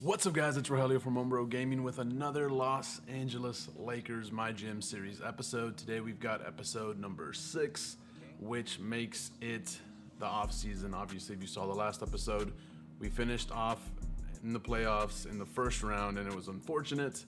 What's up, guys? It's Rogelio from OneBroGaming with another Los Angeles Lakers MyGM series episode. Today we've got episode number 6, which makes it the off season. Obviously, if you saw the last episode, we finished off in the playoffs in the first round, and it was unfortunate.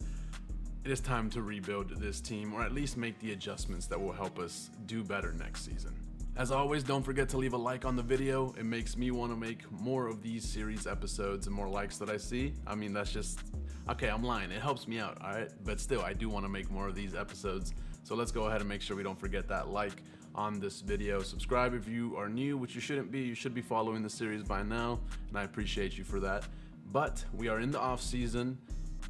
It is time to rebuild this team, or at least make the adjustments that will help us do better next season. As always, don't forget to leave a like on the video. It makes me want to make more of these series episodes. The more likes that I see, I mean, that's just, okay, I'm lying. It helps me out, all right? But still, I do want to make more of these episodes. So let's go ahead and make sure we don't forget that like on this video. Subscribe if you are new, which you shouldn't be. You should be following the series by now, and I appreciate you for that. But we are in the off season.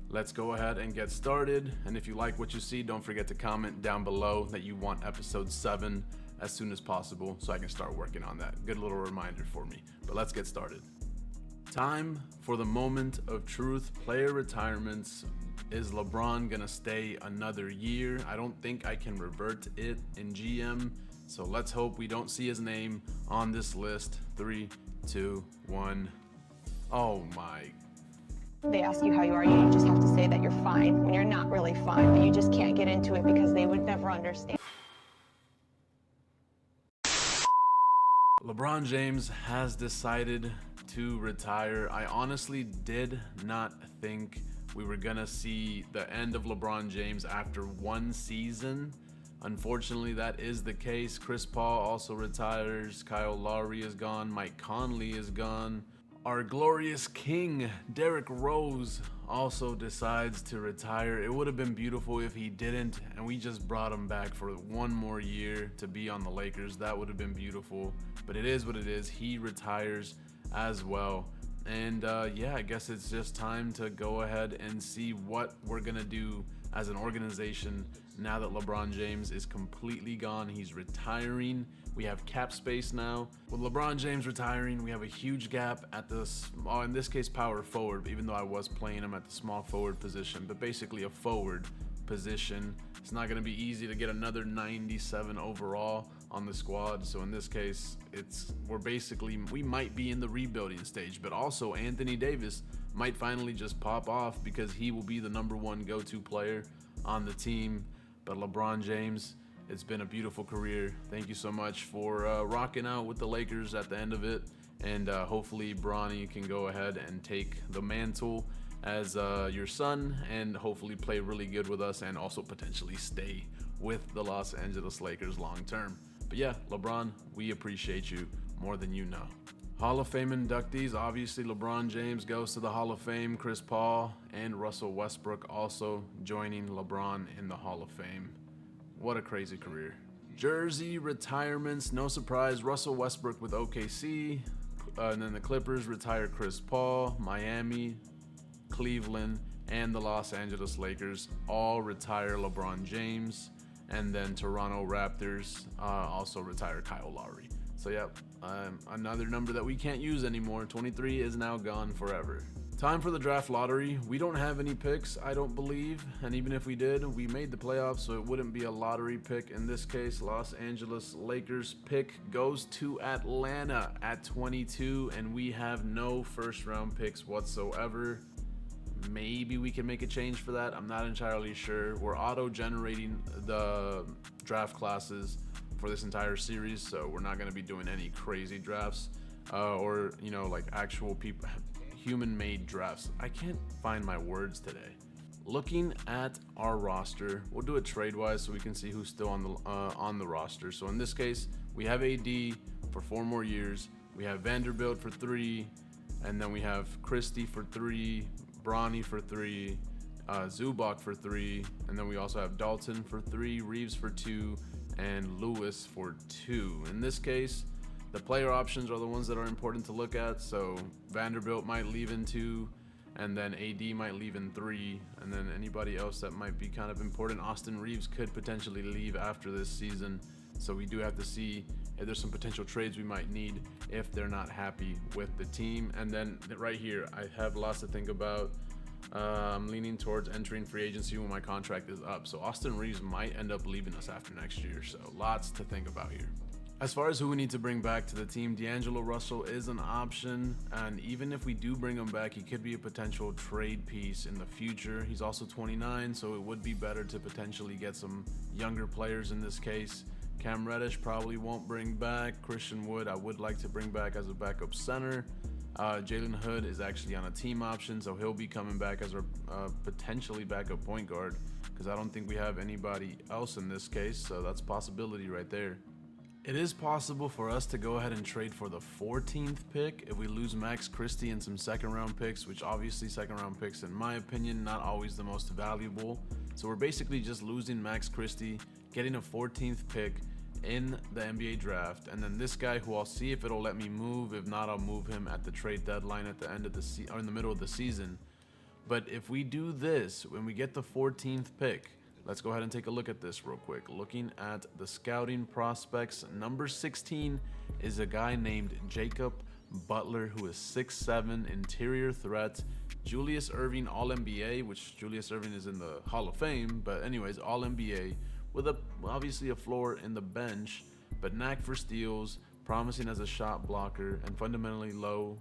Let's go ahead and get started. And if you like what you see, don't forget to comment down below that you want episode 7 as soon as possible so I can start working on that. Good little reminder for me. But let's get started. Time for the moment of truth. Player retirements. Is LeBron gonna stay another year? I don't think I can revert it in GM. So let's hope we don't see his name on this list. 3, 2, 1. Oh my. They ask you how you are, you just have to say that you're fine when you're not really fine, but you just can't get into it because they would never understand. LeBron James has decided to retire. I honestly did not think we were gonna see the end of LeBron James after one season. Unfortunately, that is the case. Chris Paul also retires. Kyle Lowry is gone. Mike Conley is gone. Our glorious king, Derrick Rose, also decides to retire. It would have been beautiful if he didn't, and we just brought him back for one more year to be on the Lakers. That would have been beautiful, but it is what it is. He retires as well. And yeah, I guess it's just time to go ahead and see what we're gonna do as an organization now that LeBron James is completely gone. He's retiring. We have cap space now. With LeBron James retiring, we have a huge gap at this, in this case, power forward, even though I was playing him at the small forward position, but basically a forward position. It's not going to be easy to get another 97 overall on the squad. So in this case, we might be in the rebuilding stage, but also Anthony Davis might finally just pop off because he will be the #1 go-to player on the team. But LeBron James, it's been a beautiful career. Thank you so much for rocking out with the Lakers at the end of it. And hopefully Bronny can go ahead and take the mantle as your son and hopefully play really good with us and also potentially stay with the Los Angeles Lakers long term. But yeah, LeBron, we appreciate you more than you know. Hall of Fame inductees, obviously LeBron James goes to the Hall of Fame. Chris Paul and Russell Westbrook also joining LeBron in the Hall of Fame. What a crazy career. Jersey retirements, no surprise, Russell Westbrook with OKC, and then the Clippers retire Chris Paul. Miami, Cleveland, and the Los Angeles Lakers all retire LeBron James, and then Toronto Raptors also retire Kyle Lowry. So yep, another number that we can't use anymore. 23 is now gone forever. Time for the draft lottery. We don't have any picks, I don't believe, and even if we did, we made the playoffs, so it wouldn't be a lottery pick. In this case, Los Angeles Lakers pick goes to Atlanta at 22, and we have no first round picks whatsoever. Maybe we can make a change for that. I'm not entirely sure. We're auto-generating the draft classes for this entire series, so we're not going to be doing any crazy drafts or, you know, like actual people, human-made drafts. I can't find my words today. Looking at our roster, we'll do it trade-wise so we can see who's still on the roster. So in this case, we have AD for 4 more years. We have Vanderbilt for 3, and then we have Christie for 3. Bronny for 3, Zubac for 3, and then we also have Dalton for 3, Reeves for 2, and Lewis for 2. In this case, the player options are the ones that are important to look at. So Vanderbilt might leave in 2, and then AD might leave in 3, and then anybody else that might be kind of important. Austin Reeves could potentially leave after this season, so we do have to see if there's some potential trades we might need if they're not happy with the team. And then right here, I have lots to think about. I'm leaning towards entering free agency when my contract is up. So Austin Reeves might end up leaving us after next year. So lots to think about here. As far as who we need to bring back to the team, D'Angelo Russell is an option, and even if we do bring him back, he could be a potential trade piece in the future. He's also 29, so it would be better to potentially get some younger players in this case. Cam Reddish probably won't bring back. Christian Wood I would like to bring back as a backup center. Jalen Hood is actually on a team option, so he'll be coming back as our potentially backup point guard, because I don't think we have anybody else in this case, so that's a possibility right there. It is possible for us to go ahead and trade for the 14th pick if we lose Max Christie and some second round picks, which obviously second round picks, in my opinion, not always the most valuable. So we're basically just losing Max Christie, getting a 14th pick in the NBA draft, and then this guy, who I'll see if it'll let me move. If not, I'll move him at the trade deadline at the end of the or in the middle of the season. But if we do this, when we get the 14th pick, let's go ahead and take a look at this real quick. Looking at the scouting prospects, number 16 is a guy named Jacob Butler, who is 6'7", interior threat. Julius Erving, All-NBA, which Julius Erving is in the Hall of Fame, but anyways, All-NBA, with obviously a floor in the bench, but knack for steals, promising as a shot blocker, and fundamentally low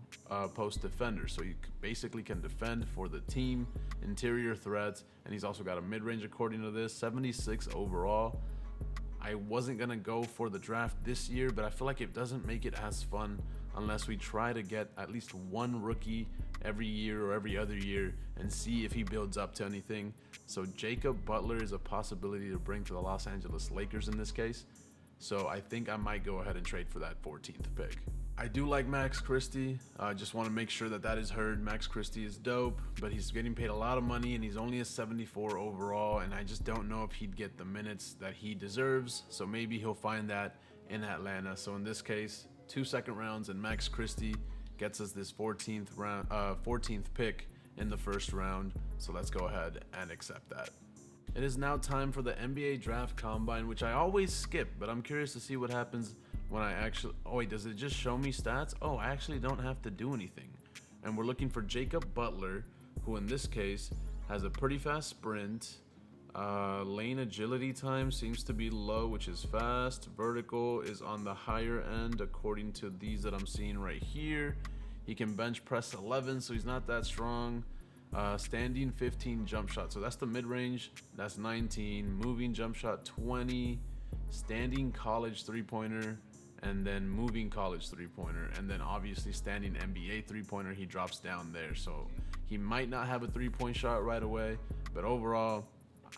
post defender. So you basically can defend for the team, interior threats, and he's also got a mid-range according to this, 76 overall. I wasn't gonna go for the draft this year, but I feel like it doesn't make it as fun unless we try to get at least one rookie every year or every other year and see if he builds up to anything. So Jacob Butler is a possibility to bring to the Los Angeles Lakers in this case. So I think I might go ahead and trade for that 14th pick. I do like Max Christie. I just want to make sure that that is heard. Max Christie is dope, but he's getting paid a lot of money and he's only a 74 overall, and I just don't know if he'd get the minutes that he deserves. So maybe he'll find that in Atlanta. So in this case, 2 second rounds and Max Christie gets us this 14th pick in the first round. So let's go ahead and accept that. It is now time for the NBA Draft Combine, which I always skip, but I'm curious to see what happens when I actually... Oh wait, does it just show me stats? Oh, I actually don't have to do anything. And we're looking for Jacob Butler, who in this case has a pretty fast sprint. Lane agility time seems to be low, which is fast. Vertical is on the higher end according to these that I'm seeing right here. He can bench press 11, so he's not that strong. Standing 15 jump shot, so that's the mid-range, that's 19. Moving jump shot 20. Standing college three-pointer, and then moving college three-pointer, and then obviously standing NBA three-pointer, he drops down there. So he might not have a three-point shot right away, but overall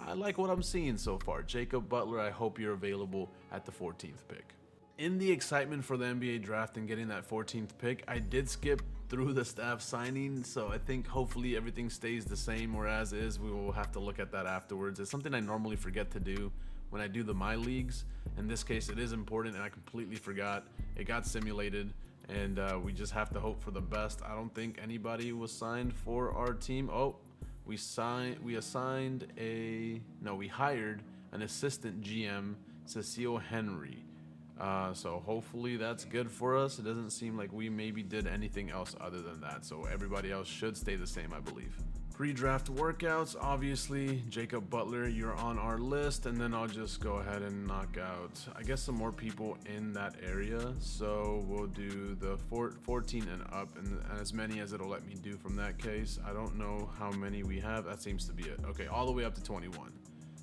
I like what I'm seeing so far. Jacob Butler, I hope you're available at the 14th pick. In the excitement for the NBA draft and getting that 14th pick, I did skip through the staff signing, so I think hopefully everything stays the same or as is. We will have to look at that afterwards. It's something I normally forget to do when I do the My Leagues. In this case, it is important, and I completely forgot. It got simulated, and we just have to hope for the best. I don't think anybody was signed for our team. Oh, we hired an assistant GM, Cecile Henry. So hopefully that's good for us. It doesn't seem like we maybe did anything else other than that, so everybody else should stay the same, I believe. Pre-draft workouts, obviously Jacob Butler, you're on our list, and then I'll just go ahead and knock out, I guess, some more people in that area. So we'll do the 14 and up, and as many as it'll let me do from that case. I don't know how many we have. That seems to be it. Okay, all the way up to 21.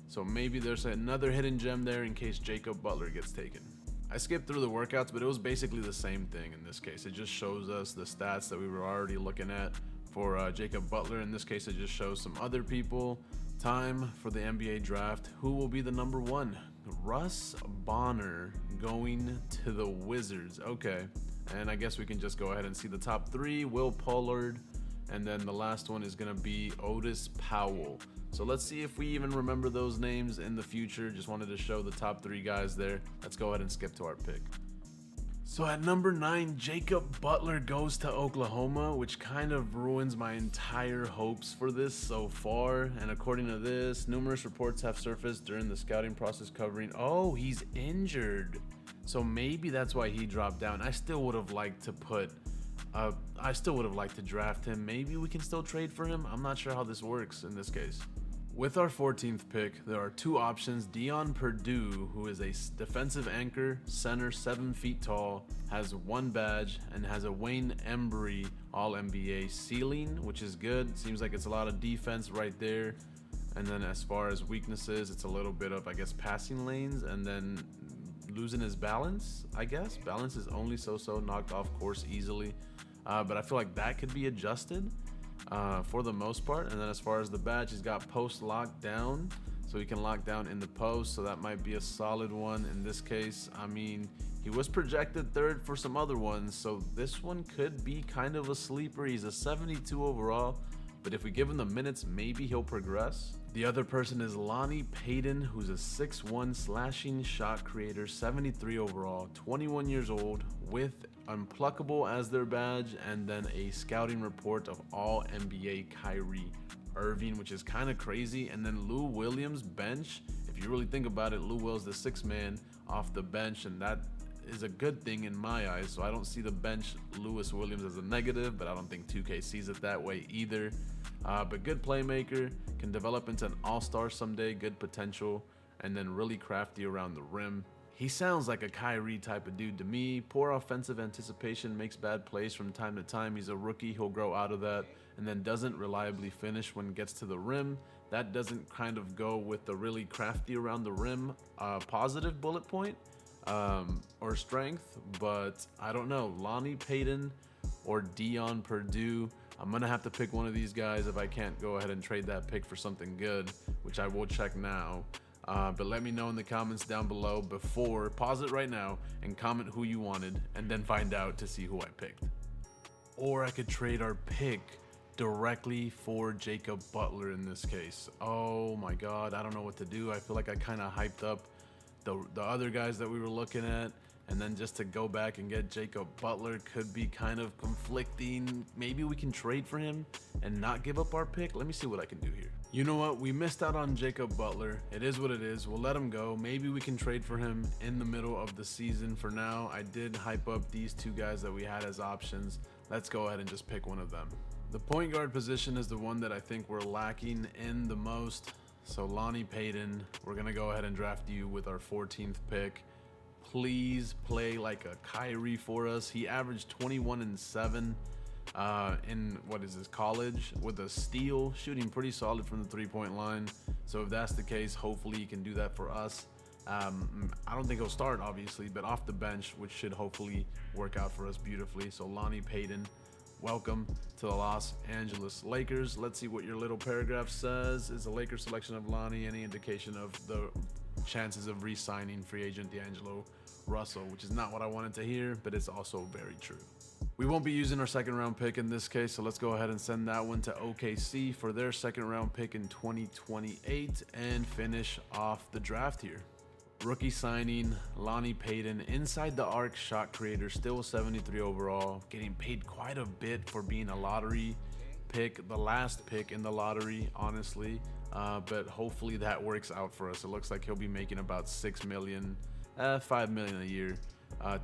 So maybe there's another hidden gem there in case Jacob Butler gets taken. I skipped through the workouts, but it was basically the same thing in this case. It just shows us the stats that we were already looking at for Jacob Butler. In this case, it just shows some other people. Time for the NBA draft. Who will be the number one? Russ Bonner going to the Wizards. Okay, and I guess we can just go ahead and see the top three. Will Pollard, and then the last one is gonna be Otis Powell. So let's see if we even remember those names in the future. Just wanted to show the top three guys there. Let's go ahead and skip to our pick. So at number 9, Jacob Butler goes to Oklahoma, which kind of ruins my entire hopes for this so far. And according to this, numerous reports have surfaced during the scouting process covering, oh, he's injured. So maybe that's why he dropped down. I still would have liked to draft him. Maybe we can still trade for him. I'm not sure how this works in this case. With our 14th pick, there are two options. Dion Purdue, who is a defensive anchor, center, 7 feet tall, has 1 badge, and has a Wayne Embry All-NBA ceiling, which is good. Seems like it's a lot of defense right there. And then as far as weaknesses, it's a little bit of, I guess, passing lanes, and then losing his balance, I guess. Balance is only so-so, knocked off course easily. But I feel like that could be adjusted. For the most part. And then as far as the badge, he's got post locked down, so he can lock down in the post, so that might be a solid one in this case. I mean, he was projected 3rd for some other ones, so this one could be kind of a sleeper. He's a 72 overall, but if we give him the minutes, maybe he'll progress. The other person is Lonnie Payton, who's a 6'1 slashing shot creator, 73 overall, 21 years old, with Unpluckable as their badge, and then a scouting report of all NBA Kyrie Irving, which is kind of crazy. And then Lou Williams bench. If you really think about it, Lou Will's the 6th man off the bench, and that is a good thing in my eyes. So I don't see the bench Lewis Williams as a negative, but I don't think 2K sees it that way either. But good playmaker, can develop into an all-star someday, good potential, and then really crafty around the rim. He sounds like a Kyrie type of dude to me. Poor offensive anticipation, makes bad plays from time to time. He's a rookie, he'll grow out of that, and then doesn't reliably finish when it gets to the rim. That doesn't kind of go with the really crafty around the rim positive bullet point or strength, but I don't know. Lonnie Payton or Dion Purdue. I'm gonna have to pick one of these guys if I can't go ahead and trade that pick for something good, which I will check now. But let me know in the comments down below before, pause it right now and comment who you wanted, and then find out to see who I picked. Or I could trade our pick directly for Jacob Butler in this case. Oh my God, I don't know what to do. I feel like I kind of hyped up the other guys that we were looking at, and then just to go back and get Jacob Butler could be kind of conflicting. Maybe we can trade for him and not give up our pick. Let me see what I can do here. You know what? We missed out on Jacob Butler. It is what it is. We'll let him go. Maybe we can trade for him in the middle of the season. For now, I did hype up these two guys that we had as options. Let's go ahead and just pick one of them. The point guard position is the one that I think we're lacking in the most. So Lonnie Payton, we're going to go ahead and draft you with our 14th pick. Please play like a Kyrie for us. He averaged 21 and 7 in college with a steal, shooting pretty solid from the 3-point line. So if that's the case, hopefully he can do that for us. I don't think he'll start, obviously, but off the bench, which should hopefully work out for us beautifully. So Lonnie Payton, welcome to the Los Angeles Lakers. Let's see what your little paragraph says. Is the Lakers selection of Lonnie any indication of the chances of re-signing free agent D'Angelo Russell? Which is not what I wanted to hear, but it's also very true. We won't be using our 2nd round pick in this case, so let's go ahead and send that one to OKC for their 2nd round pick in 2028 and finish off the draft here. Rookie signing, Lonnie Payton, inside the arc shot creator, still 73 overall, getting paid quite a bit for being a lottery pick, the last pick in the lottery, honestly. But hopefully that works out for us. It looks like he'll be making about $6 million, $5 million a year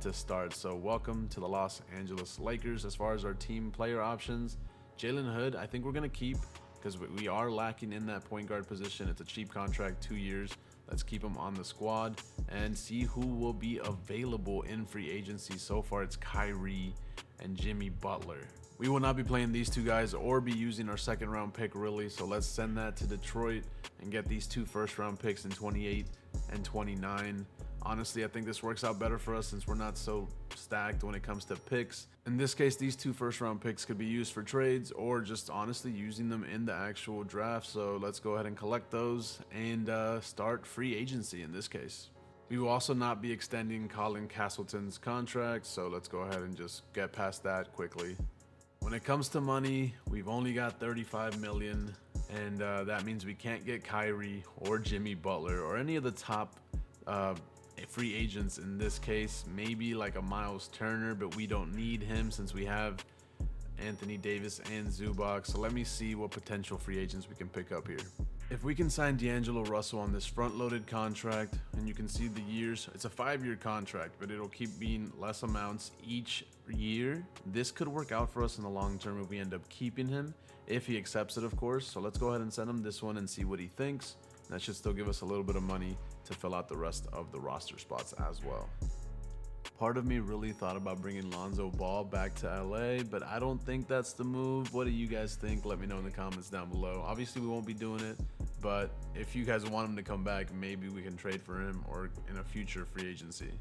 to start. So welcome to the Los Angeles Lakers. As far as our team player options, Jalen Hood, I think we're going to keep because we are lacking in that point guard position. It's a cheap contract, 2 years. Let's keep him on the squad and see who will be available in free agency. So far, it's Kyrie and Jimmy Butler. We will not be playing these two guys or be using our 2nd round pick, really. So let's send that to Detroit and get these 2 1st round picks in 28 and 29. Honestly, I think this works out better for us since we're not so stacked when it comes to picks. In this case, these 2 1st round picks could be used for trades or just honestly using them in the actual draft. So let's go ahead and collect those and start free agency in this case. We will also not be extending Colin Castleton's contract, so let's go ahead and just get past that quickly. When it comes to money, we've only got $35 million, and that means we can't get Kyrie or Jimmy Butler or any of the top free agents in this case. Maybe like a Miles Turner, but we don't need him since we have Anthony Davis and Zubac. So let me see what potential free agents we can pick up here. If we can sign D'Angelo Russell on this front-loaded contract, and you can see the years, it's a 5-year contract, but it'll keep being less amounts each year. This could work out for us in the long term if we end up keeping him, if he accepts it, of course. So let's go ahead and send him this one and see what he thinks. That should still give us a little bit of money to fill out the rest of the roster spots as well. Part of me really thought about bringing Lonzo Ball back to LA, but I don't think that's the move. What do you guys think? Let me know in the comments down below. Obviously, we won't be doing it, but if you guys want him to come back, maybe we can trade for him or in a future free agency.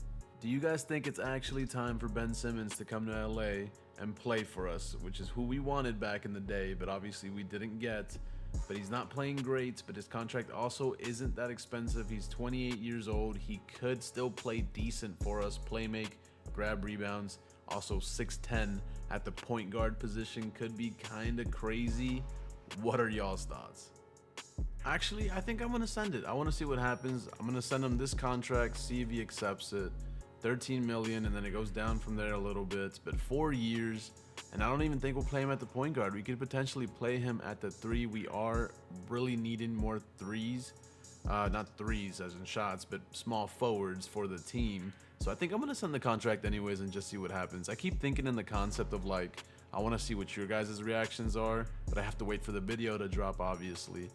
Do you guys think it's actually time for Ben Simmons to come to LA and play for us, which is who we wanted back in the day, but obviously we didn't get? But he's not playing great, but his contract also isn't that expensive. He's 28 years old. He could still play decent for us, play make, grab rebounds. Also 6'10" at the point guard position could be kind of crazy. What are y'all's thoughts? Actually, I think I'm going to send it. I want to see what happens. I'm going to send him this contract, see if he accepts it. 13 million, and then it goes down from there a little bit, but 4 years. And I don't even think we'll play him at the point guard. We could potentially play him at the 3. We are really needing more threes. Not threes as in shots, but small forwards for the team. So I think I'm going to send the contract anyways and just see what happens. I keep thinking in the concept of like, I want to see what your guys' reactions are, but I have to wait for the video to drop, obviously.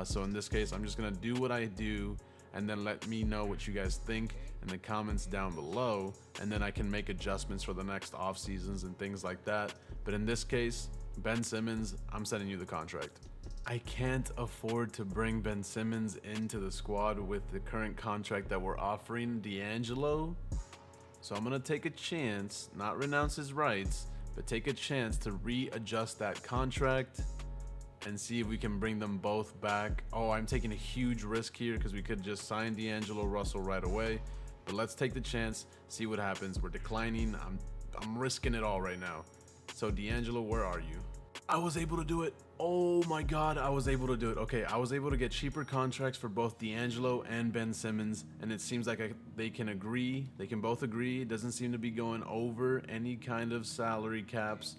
So in this case, I'm just going to do what I do, and then let me know what you guys think in the comments down below, and then I can make adjustments for the next off seasons and things like that. But in this case, Ben Simmons, I'm sending you the contract. I can't afford to bring Ben Simmons into the squad with the current contract that we're offering D'Angelo, so I'm gonna take a chance, not renounce his rights, but take a chance to readjust that contract and see if we can bring them both back. Oh, I'm taking a huge risk here because we could just sign D'Angelo Russell right away. But let's take the chance, see what happens. We're declining. I'm risking it all right now. So D'Angelo, where are you? I was able to do it. Oh my God, I was able to do it. Okay, I was able to get cheaper contracts for both D'Angelo and Ben Simmons, and it seems like they can agree. They can both agree. It doesn't seem to be going over any kind of salary caps.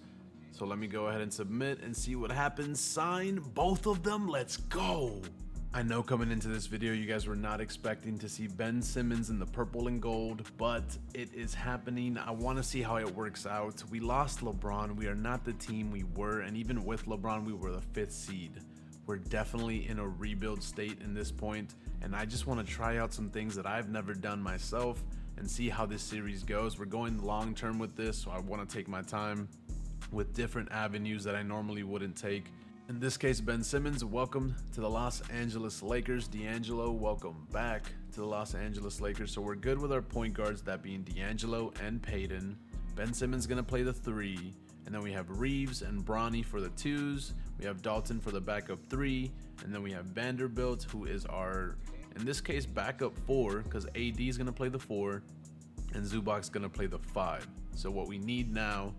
So let me go ahead and submit and see what happens. Sign both of them. Let's go. I know coming into this video, you guys were not expecting to see Ben Simmons in the purple and gold, but it is happening. I want to see how it works out. We lost LeBron. We are not the team we were. And even with LeBron, we were the 5th seed. We're definitely in a rebuild state in this point. And I just want to try out some things that I've never done myself and see how this series goes. We're going long term with this, so I want to take my time with different avenues that I normally wouldn't take. In this case, Ben Simmons, welcome to the Los Angeles Lakers. D'Angelo, welcome back to the Los Angeles Lakers. So we're good with our point guards, that being D'Angelo and Payton. Ben Simmons gonna play the 3, and then we have Reeves and Bronny for the 2s. We have Dalton for the backup 3, and then we have Vanderbilt, who is our, in this case, backup 4, because AD is gonna play the 4, and Zubac's gonna play the 5. So what we need now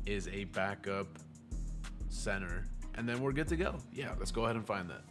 is a backup center, and then we're good to go. Yeah, let's go ahead and find that.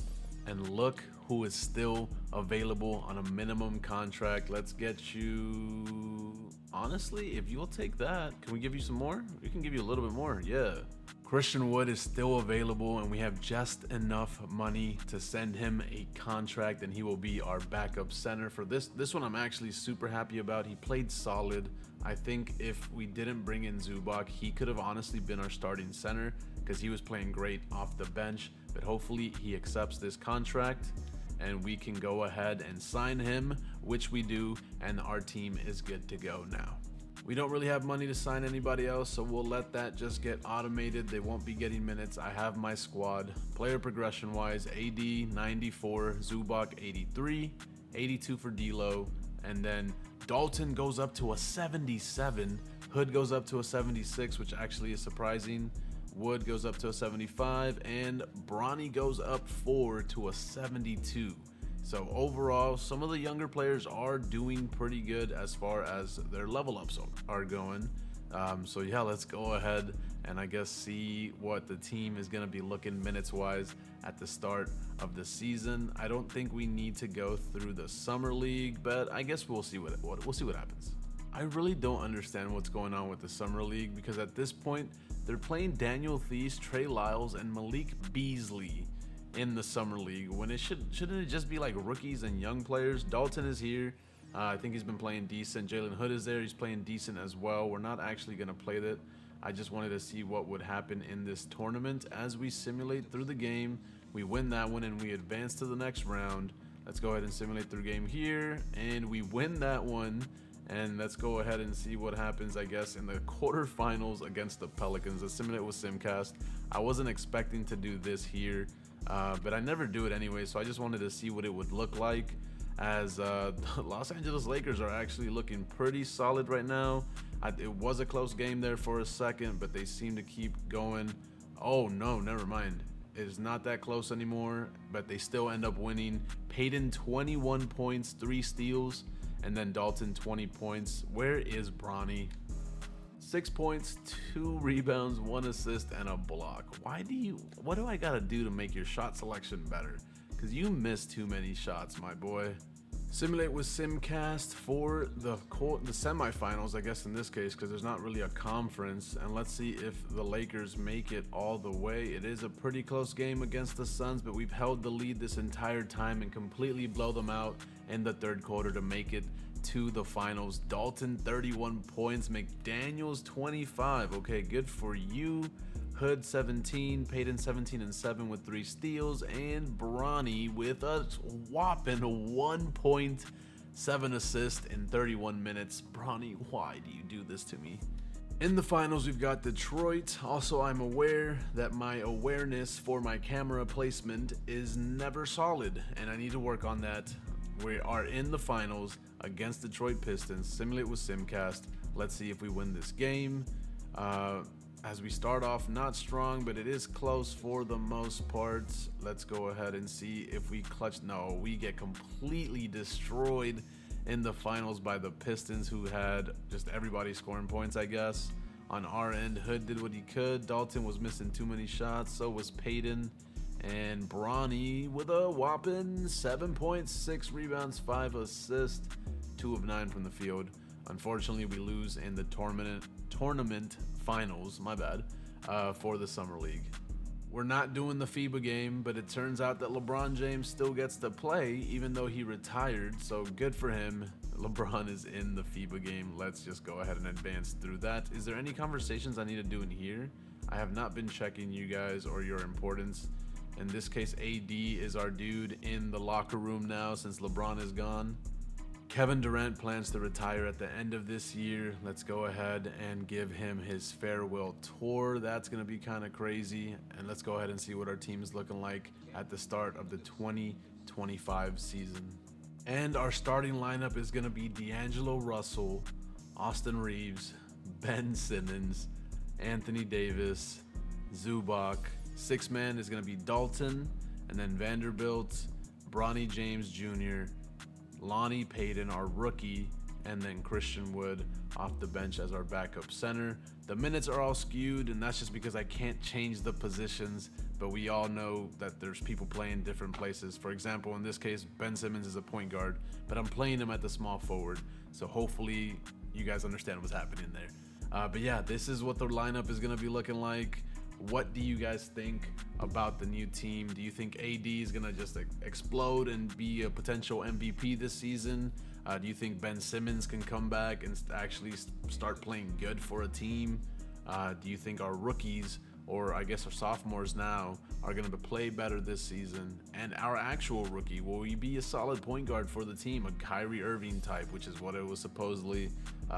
And look who is still available on a minimum contract. Let's get you, honestly, if you'll take that, can we give you some more? We can give you a little bit more. Yeah, Christian Wood is still available, and we have just enough money to send him a contract, and he will be our backup center for this one. I'm actually super happy about. He played solid. I think if we didn't bring in Zubac, he could have honestly been our starting center because he was playing great off the bench. But hopefully he accepts this contract and we can go ahead and sign him, which we do, and our team is good to go now. We don't really have money to sign anybody else, so we'll let that just get automated. They won't be getting minutes. I have my squad. Player progression wise, AD 94, Zubac 83, 82 for D'Lo, and then Dalton goes up to a 77, Hood goes up to a 76, which actually is surprising. Wood goes up to a 75, and Bronny goes up 4 to a 72. So overall, some of the younger players are doing pretty good as far as their level ups are going. So yeah, let's go ahead and I guess see what the team is going to be looking minutes wise at the start of the season. I don't think we need to go through the summer league, but I guess we'll see what happens. I really don't understand what's going on with the summer league, because at this point they're playing Daniel Theis, Trey Lyles, and Malik Beasley in the summer league when shouldn't it just be like rookies and young players? Dalton is here, I think he's been playing decent. Jalen Hood is there. He's playing decent as well. We're not actually going to play that. I just wanted to see what would happen in this tournament as we simulate through the game. We win that one and we advance to the next round. Let's go ahead and simulate through game here, and we win that one. And let's go ahead and see what happens, I guess, in the quarterfinals against the Pelicans. Let's simulate with Simcast. I wasn't expecting to do this here, but I never do it anyway, so I just wanted to see what it would look like, as the Los Angeles Lakers are actually looking pretty solid right now. It was a close game there for a second, but they seem to keep going. Oh no, never mind. It is not that close anymore, but they still end up winning. Payton 21 points, 3 steals, and then Dalton 20 points. Where is Bronny? 6 points, 2 rebounds, 1 assist, and a block. What do I gotta do to make your shot selection better? Because you miss too many shots, my boy. Simulate with Simcast for the semifinals, I guess, in this case, because there's not really a conference. And let's see if the Lakers make it all the way. It is a pretty close game against the Suns, but we've held the lead this entire time and completely blow them out in the third quarter to make it to the finals. Dalton 31 points, McDaniels 25. Okay, good for you. Hood 17, Payton 17 and 7 with 3 steals, and Bronny with a whopping 1.7 assists in 31 minutes. Bronny, why do you do this to me? In the finals, we've got Detroit. Also, I'm aware that my awareness for my camera placement is never solid, and I need to work on that. We are in the finals against Detroit Pistons. Simulate with Simcast. Let's see if we win this game. As we start off not strong, but it is close for the most part. Let's go ahead and see if we clutch. No, we get completely destroyed in the finals by the Pistons, who had just everybody scoring points, I guess. On our end, Hood did what he could. Dalton was missing too many shots. So was Payton. And Bronny with a whopping 7 points, 6 rebounds, 5 assists, 2 of 9 from the field. Unfortunately, we lose in the tournament finals, my bad, for the Summer League. We're not doing the FIBA game, but it turns out that LeBron James still gets to play even though he retired, so good for him. LeBron is in the FIBA game. Let's just go ahead and advance through that. Is there any conversations I need to do in here? I have not been checking you guys or your importance. In this case, AD is our dude in the locker room now since LeBron is gone. Kevin Durant plans to retire at the end of this year. Let's go ahead and give him his farewell tour. That's going to be kind of crazy. And let's go ahead and see what our team is looking like at the start of the 2025 season. And our starting lineup is going to be D'Angelo Russell, Austin Reeves, Ben Simmons, Anthony Davis, Zubac. 6-man is going to be Dalton, and then Vanderbilt, Bronny James Jr., Lonnie Payton, our rookie, and then Christian Wood off the bench as our backup center. The minutes are all skewed, and that's just because I can't change the positions, but we all know that there's people playing different places. For example, in this case, Ben Simmons is a point guard, but I'm playing him at the small forward, so hopefully you guys understand what's happening there. But yeah, this is what the lineup is going to be looking like. What do you guys think about the new team? Do you think AD is going to just explode and be a potential MVP this season? Do you think Ben Simmons can come back and actually start playing good for a team? Do you think our rookies, or I guess our sophomores now, are going to play better this season? And our actual rookie, will he be a solid point guard for the team, a Kyrie Irving type, which is what it was supposedly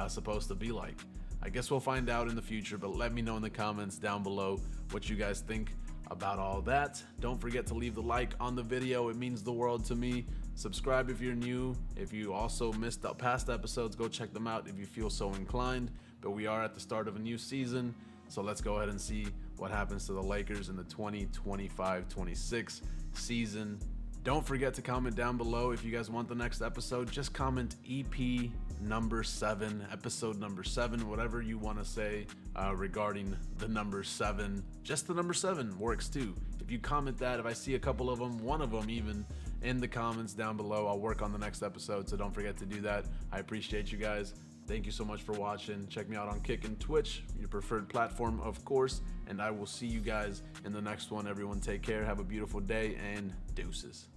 supposed to be like? I guess we'll find out in the future, but let me know in the comments down below what you guys think about all that. Don't forget to leave the like on the video. It means the world to me. Subscribe if you're new. If you also missed the past episodes, go check them out if you feel so inclined. But we are at the start of a new season, so let's go ahead and see what happens to the Lakers in the 2025-26 season. Don't forget to comment down below if you guys want the next episode. Just comment EP number 7, episode number 7, whatever you want to say regarding the number 7. Just the number 7 works too. If you comment that, if I see a couple of them, one of them even, in the comments down below, I'll work on the next episode, so don't forget to do that. I appreciate you guys. Thank you so much for watching. Check me out on Kick and Twitch, your preferred platform, of course, and I will see you guys in the next one. Everyone take care, have a beautiful day, and deuces.